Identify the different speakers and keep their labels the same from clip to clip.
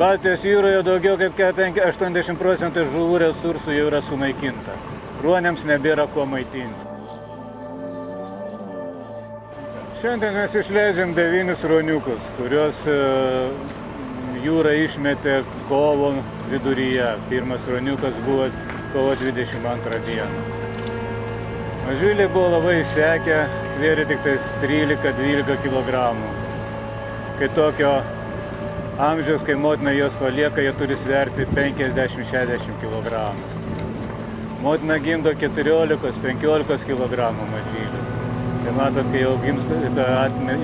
Speaker 1: Baltijos jūroje daugiau kaip 80% žuvų resursų jau yra sunaikinta. Ruoniams nebėra ko maitinti. Šiandien mes išleidžiam 9 ruoniukus, kuriuos jūra išmetė kovo viduryje. Pirmas ruoniukas buvo kovo 22 dieną. Mažyliai buvo labai išsekę, svėrė tik 13-12 kg. Kai tokio amžiaus, kai motina juos palieka, jie turi sverti 50-60 kg. Motina gimdo 14-15 kg mažylių. Tai matot, kai jau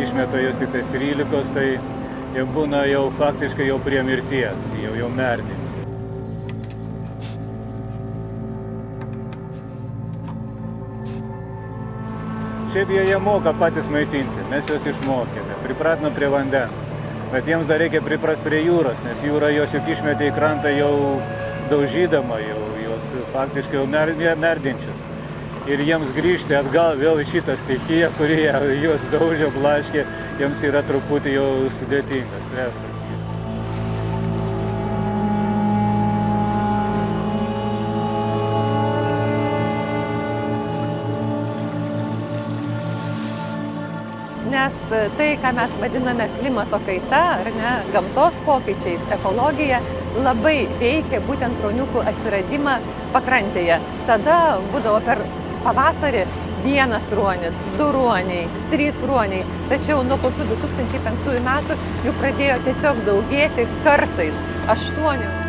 Speaker 1: išmeta juos tik 13, tai jie būna jau faktiškai jau prie mirties, jau merdini. Šiaip jie moka patys maitinti, mes juos išmokėme, pripratinam prie vandens. Bet jiems dar reikia priprasti prie jūros, nes jūra juos juk išmetė į krantą jau daužydama, juos faktiškai jau merdinčius. Ir jiems grįžti atgal vėl į šitą stichiją, kurie juos daužė, blaškė, jiems yra truputį jau sudėtingas stresas.
Speaker 2: Nes tai, ką mes vadiname klimato kaita, ar ne, gamtos pokyčiais, ekologija, labai veikia būtent ruoniukų atsiradimą pakrantėje. Tada būdavo per pavasarį 1 ruonis, 2 ruoniai, 3 ruoniai. Tačiau nuo kokių 2005 metų jų pradėjo tiesiog daugėti kartais 8.